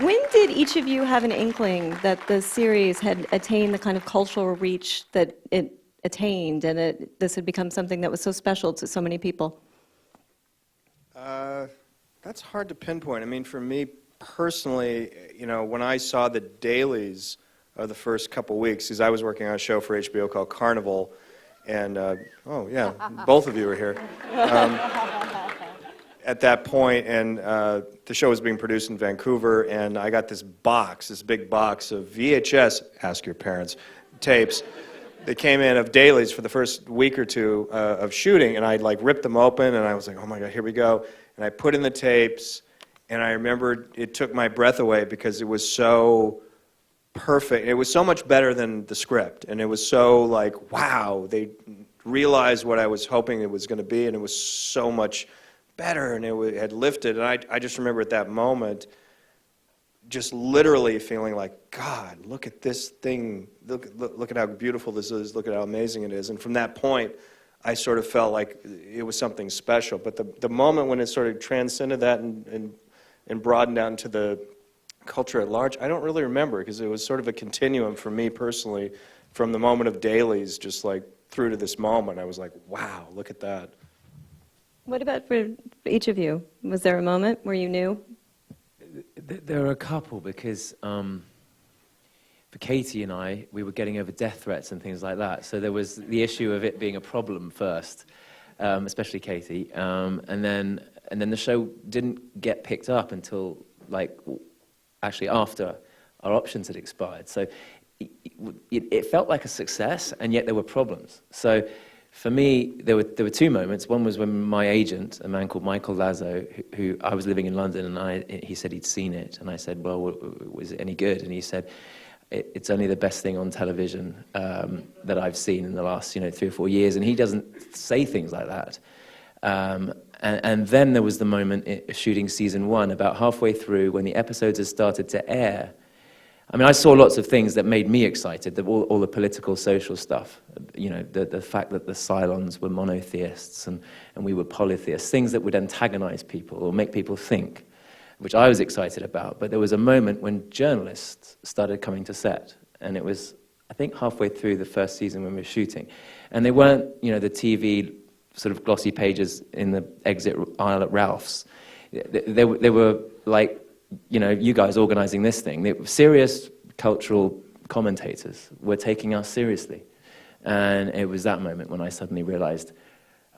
When did each of you have an inkling that the series had attained the kind of cultural reach that it attained, and this had become something that was so special to so many people? That's hard to pinpoint. I mean, for me personally, you know, when I saw the dailies of the first couple weeks, because I was working on a show for HBO called Carnival, and, oh yeah, both of you were here. At that point, and the show was being produced in Vancouver, and I got this box, this big box of VHS, ask your parents, tapes that came in of dailies for the first week or two of shooting, and I like ripped them open, and I was like, oh my God, here we go. And I put in the tapes, and I remember it took my breath away because it was so perfect. It was so much better than the script, and it was so like, wow, they realized what I was hoping it was going to be, and it was so much better, and it had lifted. And I just remember at that moment just literally feeling like, God, look at this thing, look at how beautiful this is, look at how amazing it is. And from that point, I sort of felt like it was something special. But the moment when it sort of transcended that and broadened out into the culture at large, I don't really remember, because it was sort of a continuum for me personally, from the moment of dailies just like through to this moment. I was like, wow, look at that. What about for each of you? Was there a moment where you knew? There are a couple, because for Katie and I, we were getting over death threats and things like that. So there was the issue of it being a problem first, especially Katie. And then the show didn't get picked up until like actually after our options had expired. So it felt like a success, and yet there were problems. So for me, there were two moments. One was when my agent, a man called Michael Lazo, who I was living in London, and he said he'd seen it, and I said, well, was it any good? And he said, it's only the best thing on television that I've seen in the last 3 or 4 years, and he doesn't say things like that. And then there was the moment shooting season 1, about halfway through, when the episodes had started to air. I mean, I saw lots of things that made me excited, all the political, social stuff, the fact that the Cylons were monotheists and we were polytheists, things that would antagonize people or make people think, which I was excited about. But there was a moment when journalists started coming to set, and it was, I think, halfway through the first season when we were shooting. And they weren't, the TV sort of glossy pages in the exit aisle at Ralph's. They were like, you guys organizing this thing. The serious cultural commentators were taking us seriously. And it was that moment when I suddenly realized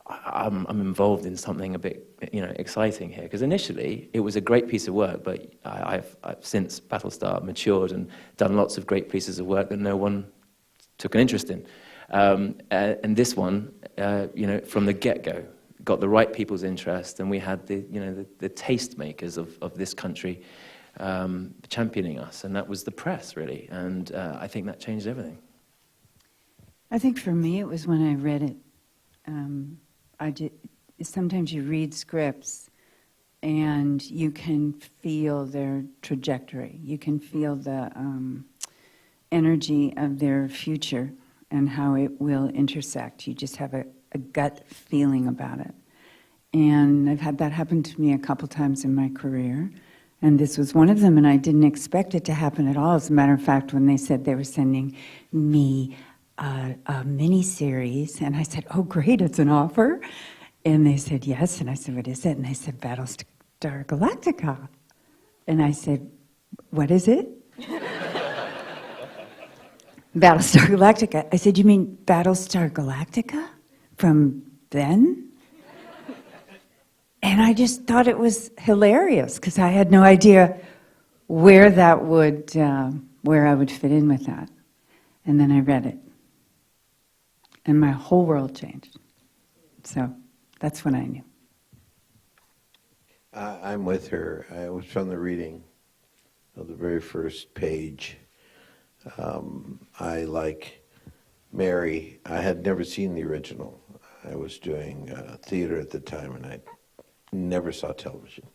I'm involved in something a bit, exciting here. Because initially, it was a great piece of work, but I've since Battlestar matured and done lots of great pieces of work that no one took an interest in. And this one, from the get-go, got the right people's interest, and we had the taste makers of this country championing us, and that was the press, really. And I think that changed everything. I think for me, it was when I read it. Sometimes you read scripts, and you can feel their trajectory. You can feel the energy of their future and how it will intersect. You just have a gut feeling about it. And I've had that happen to me a couple times in my career, and this was one of them, and I didn't expect it to happen at all. As a matter of fact, when they said they were sending me a mini-series, and I said, oh great, it's an offer? And they said yes, and I said, what is it? And they said, Battlestar Galactica. And I said, what is it? Battlestar Galactica. I said, you mean Battlestar Galactica? From then? And I just thought it was hilarious, because I had no idea where that would, where I would fit in with that. And then I read it. And my whole world changed. So that's when I knew. I'm with her. I was from the reading of the very first page. I, like Mary, I had never seen the original. I was doing theater at the time, and I never saw television.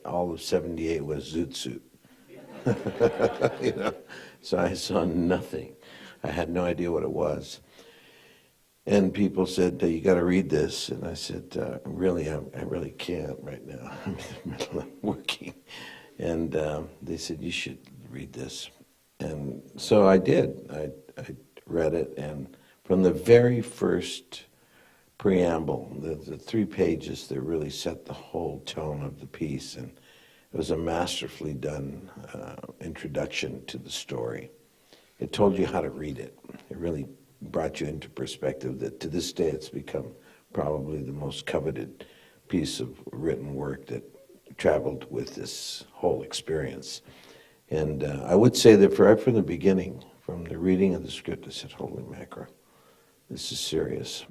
All of '78 was Zoot Suit. So I saw nothing. I had no idea what it was. And people said, you got to read this. And I said, really, I really can't right now. I'm in the middle of working. And they said, you should read this. And so I did. I read it, and from the very first preamble, the 3 pages that really set the whole tone of the piece, and it was a masterfully done introduction to the story. It told you how to read it. It really brought you into perspective that to this day it's become probably the most coveted piece of written work that traveled with this whole experience. And I would say that right from the beginning, from the reading of the script, I said, holy mackerel, this is serious.